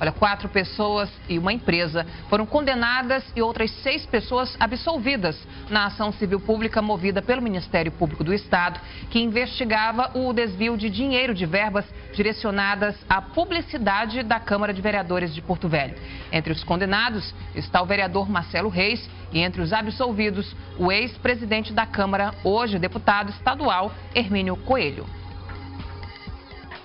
Olha, 4 pessoas e uma empresa foram condenadas e outras 6 pessoas absolvidas na ação civil pública movida pelo Ministério Público do Estado, que investigava o desvio de dinheiro de verbas direcionadas à publicidade da Câmara de Vereadores de Porto Velho. Entre os condenados está o vereador Marcelo Reis e entre os absolvidos, o ex-presidente da Câmara, hoje deputado estadual, Hermínio Coelho.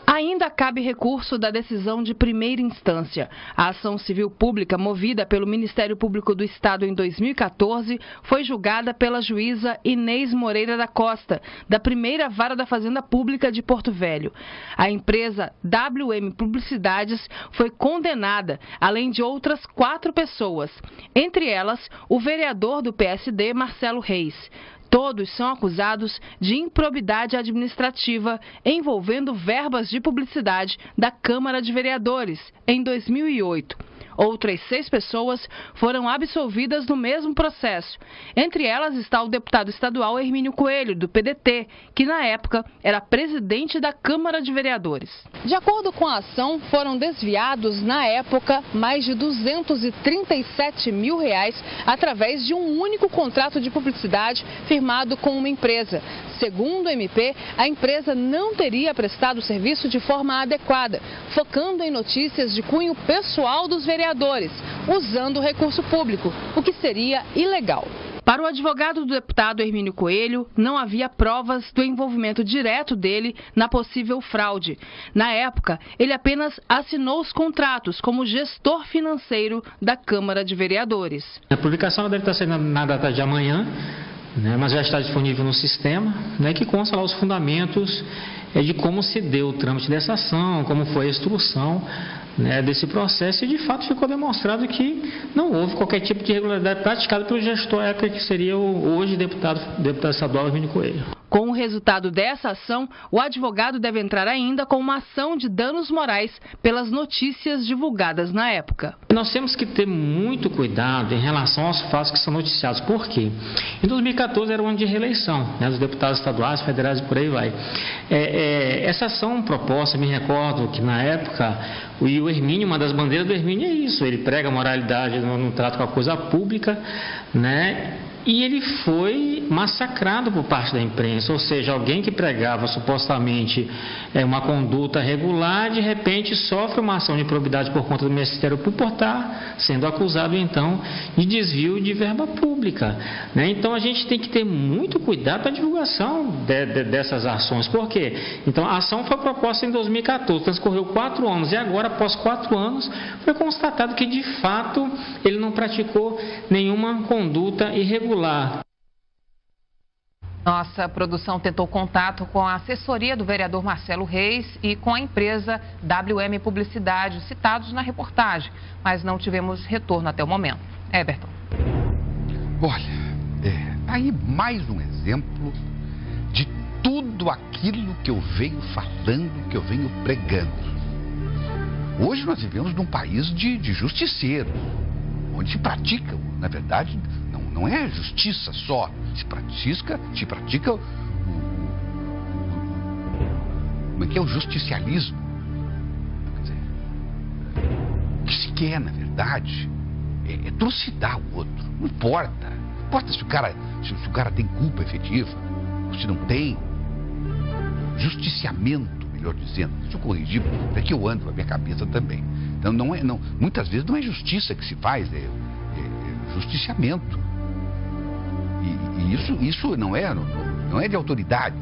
Ainda cabe recurso da decisão de primeira instância. A ação civil pública movida pelo Ministério Público do Estado em 2014 foi julgada pela juíza Inês Moreira da Costa, da primeira vara da Fazenda Pública de Porto Velho. A empresa WM Publicidades foi condenada, além de outras 4 pessoas, entre elas o vereador do PSD, Marcelo Reis. Todos são acusados de improbidade administrativa envolvendo verbas de publicidade da Câmara de Vereadores em 2008. Outras 6 pessoas foram absolvidas no mesmo processo. Entre elas está o deputado estadual Hermínio Coelho, do PDT, que na época era presidente da Câmara de Vereadores. De acordo com a ação, foram desviados na época mais de R$237 mil através de um único contrato de publicidade firmado com uma empresa. Segundo o MP, a empresa não teria prestado o serviço de forma adequada, focando em notícias de cunho pessoal dos vereadores, usando o recurso público, o que seria ilegal. Para o advogado do deputado Hermínio Coelho, não havia provas do envolvimento direto dele na possível fraude. Na época, ele apenas assinou os contratos como gestor financeiro da Câmara de Vereadores. A publicação deve estar sendo na data de amanhã, mas já está disponível no sistema, que consta lá os fundamentos de como se deu o trâmite dessa ação, como foi a instrução desse processo, e de fato ficou demonstrado que não houve qualquer tipo de irregularidade praticada pelo gestor época, que seria o hoje deputado estadual Hermínio Coelho. Com o resultado dessa ação, o advogado deve entrar ainda com uma ação de danos morais pelas notícias divulgadas na época. Nós temos que ter muito cuidado em relação aos fatos que são noticiados. Por quê? Em 2014 era o ano de reeleição, dos deputados estaduais, federais e por aí vai. Essa ação proposta, me recordo que na época o Hermínio, uma das bandeiras do Hermínio é isso, ele prega a moralidade no trato com a coisa pública, e ele foi massacrado por parte da imprensa, ou seja, alguém que pregava supostamente uma conduta regular, de repente sofre uma ação de improbidade por conta do Ministério Público por estar sendo acusado então de desvio de verba pública. Então a gente tem que ter muito cuidado com a divulgação dessas ações. Por quê? Então a ação foi proposta em 2014, transcorreu 4 anos e agora, após 4 anos, foi constatado que de fato ele não praticou nenhuma conduta irregular. Nossa produção tentou contato com a assessoria do vereador Marcelo Reis e com a empresa WM Publicidade, citados na reportagem, mas não tivemos retorno até o momento. Everton. Olha, aí mais um exemplo de tudo aquilo que eu venho falando, que eu venho pregando. Hoje nós vivemos num país de justiceiros, onde se pratica, na verdade, não é justiça só, se pratica o justicialismo. Quer dizer, o que se quer, na verdade, é trucidar o outro. Não importa. Não importa se o cara tem culpa efetiva, ou se não tem. Justiciamento, melhor dizendo. Deixa eu corrigir, porque eu ando com a minha cabeça também. Então, muitas vezes não é justiça que se faz, é justiciamento. E isso não é de autoridade,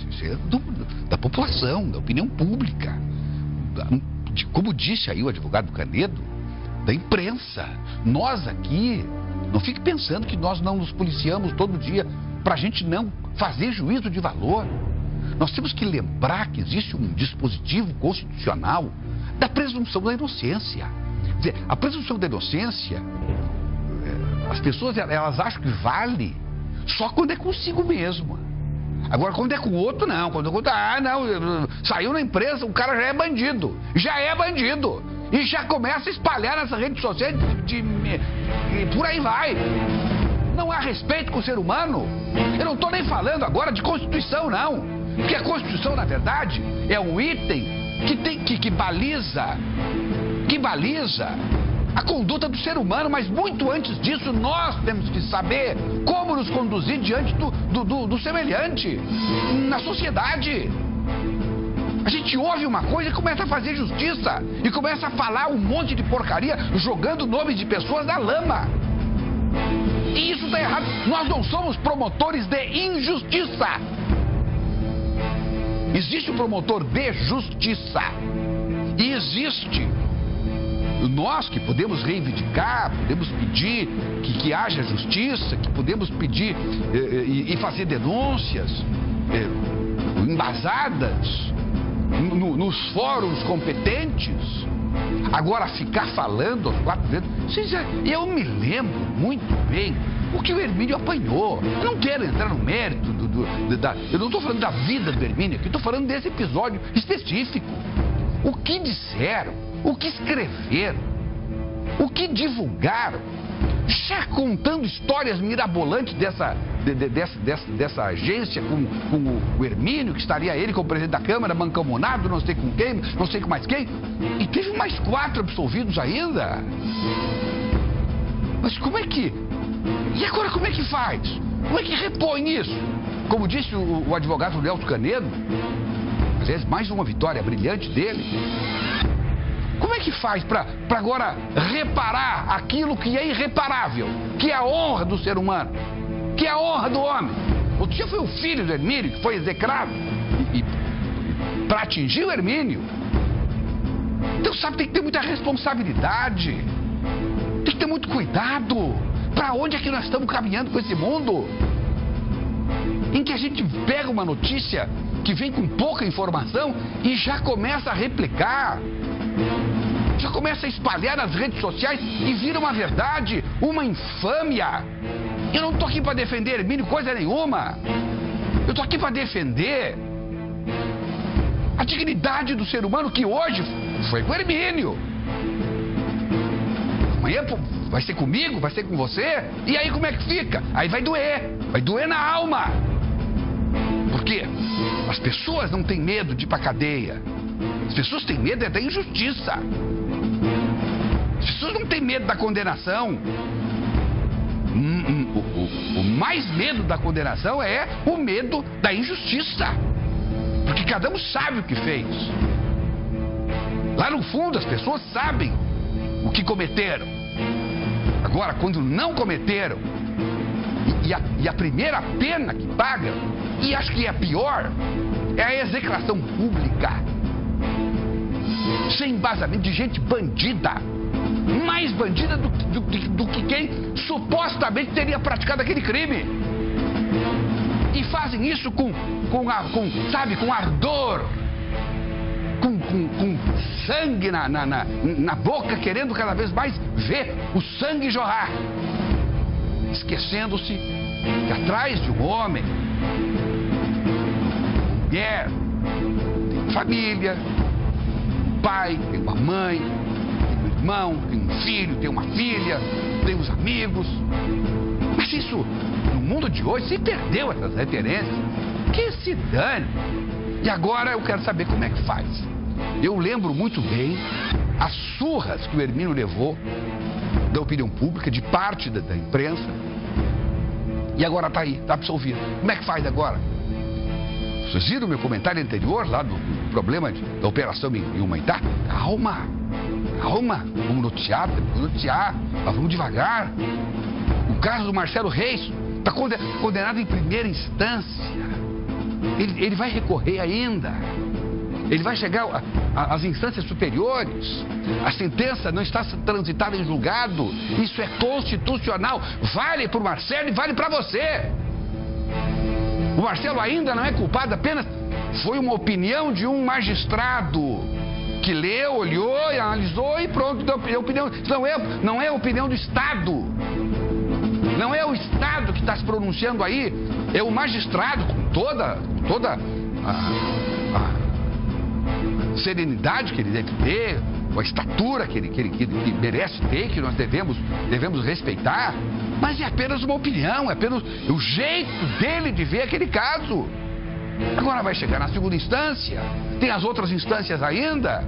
isso é da população, da opinião pública, como disse aí o advogado Canedo, da imprensa. Nós aqui, não fique pensando que nós não nos policiamos todo dia para a gente não fazer juízo de valor. Nós temos que lembrar que existe um dispositivo constitucional da presunção da inocência. Quer dizer, a presunção da inocência, as pessoas elas acham que vale só quando é consigo mesmo. Agora, quando é com o outro, não. Quando saiu na imprensa, o cara já é bandido. E já começa a espalhar nessa rede social e por aí vai. Não há respeito com o ser humano. Eu não estou nem falando agora de Constituição, não. Porque a Constituição, na verdade, é um item que baliza baliza a conduta do ser humano, mas muito antes disso nós temos que saber como nos conduzir diante do semelhante na sociedade. A gente ouve uma coisa e começa a fazer justiça e começa a falar um monte de porcaria, jogando nomes de pessoas na lama. E isso está errado. Nós não somos promotores de injustiça. Existe o promotor de justiça. E existe nós que podemos reivindicar, podemos pedir que haja justiça, que podemos pedir e fazer denúncias embasadas nos fóruns competentes. Agora, ficar falando aos quatro ventos, eu me lembro muito bem o que o Hermínio apanhou. Eu não quero entrar no mérito eu não estou falando da vida do Hermínio aqui, estou falando desse episódio específico. O que disseram, o que escreveram, o que divulgaram, já contando histórias mirabolantes dessa agência com o Hermínio, que estaria ele como presidente da Câmara, mancomunado, não sei com quem, não sei com mais quem, e teve mais 4 absolvidos ainda. Mas como é que... E agora como é que faz? Como é que repõe isso? Como disse o advogado Nelson Canedo, aliás, mais uma vitória brilhante dele. Como é que faz para agora reparar aquilo que é irreparável, que é a honra do ser humano, que é a honra do homem? Outro dia foi o filho do Hermínio que foi execrado para atingir o Hermínio. Então, sabe, tem que ter muita responsabilidade, tem que ter muito cuidado. Para onde é que nós estamos caminhando com esse mundo? Em que a gente pega uma notícia que vem com pouca informação e já começa a replicar, já começa a espalhar nas redes sociais e vira uma verdade, uma infâmia. Eu não estou aqui para defender Hermínio coisa nenhuma. Eu estou aqui para defender a dignidade do ser humano, que hoje foi com Hermínio. Amanhã vai ser comigo, vai ser com você. E aí como é que fica? Aí vai doer na alma. Por quê? As pessoas não têm medo de ir para a cadeia. As pessoas têm medo da injustiça. As pessoas não têm medo da condenação. O mais medo da condenação é o medo da injustiça. Porque cada um sabe o que fez. Lá no fundo as pessoas sabem o que cometeram. Agora, quando não cometeram, e a primeira pena que pagam, e acho que é a pior, é a execração pública, sem embasamento, de gente bandida, mais bandida do que quem supostamente teria praticado aquele crime. E fazem isso com ardor, com sangue na boca, querendo cada vez mais ver o sangue jorrar, esquecendo-se que atrás de um homem, uma mulher, tem uma família, um pai, tem uma mãe, tem um irmão, tem um filho, tem uma filha, tem os amigos. Mas isso, no mundo de hoje, se perdeu essas referências. Que se dane. E agora eu quero saber como é que faz. Eu lembro muito bem as surras que o Hermínio levou da opinião pública, de parte da imprensa. E agora está aí, está absolvido. Como é que faz agora? Vocês viram o meu comentário anterior lá do problema da operação em Humaitá? Calma, vamos noticiar, mas vamos devagar. O caso do Marcelo Reis está condenado em primeira instância. Ele vai recorrer ainda. Ele vai chegar às instâncias superiores. A sentença não está transitada em julgado. Isso é constitucional. Vale para o Marcelo e vale para você. O Marcelo ainda não é culpado, apenas foi uma opinião de um magistrado que leu, olhou, analisou e pronto, deu opinião. Não é a opinião do Estado. Não é o Estado que está se pronunciando aí. É o magistrado, com toda a serenidade que ele deve ter, a estatura que ele merece ter, que nós devemos respeitar, mas é apenas uma opinião, é apenas o jeito dele de ver aquele caso. Agora vai chegar na segunda instância, tem as outras instâncias ainda.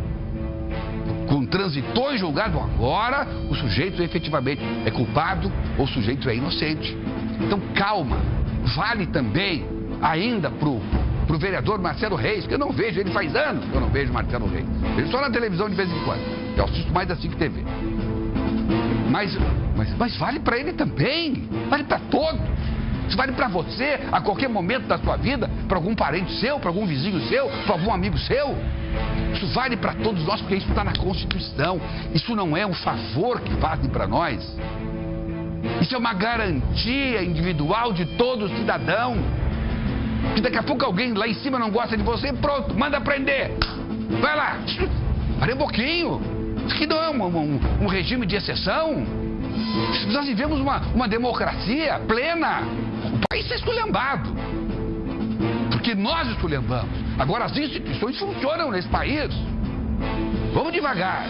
quando transitou em julgado, agora o sujeito efetivamente é culpado ou o sujeito é inocente. Então, calma. Vale também ainda pro vereador Marcelo Reis, que eu não vejo, ele faz anos que eu não vejo Marcelo Reis. Ele só na televisão de vez em quando. Eu assisto mais da SIC TV. Mas vale para ele também. Vale para todos. Isso vale para você a qualquer momento da sua vida, para algum parente seu, para algum vizinho seu, para algum amigo seu. Isso vale para todos nós, porque isso está na Constituição. Isso não é um favor que fazem para nós. Isso é uma garantia individual de todo cidadão. Que daqui a pouco alguém lá em cima não gosta de você, pronto, manda prender. Vai lá. Pare um pouquinho. Isso aqui não é um regime de exceção. Nós vivemos uma democracia plena. O país é esculhambado. Porque nós esculhambamos. Agora as instituições funcionam nesse país. Vamos devagar.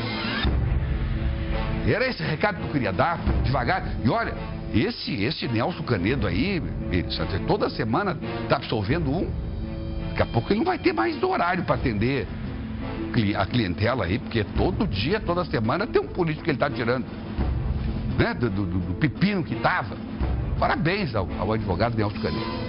Era esse recado que eu queria dar, devagar. E olha, esse Nelson Canedo aí, toda semana está absolvendo um. Daqui a pouco ele não vai ter mais horário para atender a clientela aí, porque todo dia, toda semana tem um político que ele está tirando, né, do pepino que estava. Parabéns ao advogado Nelson Canedo.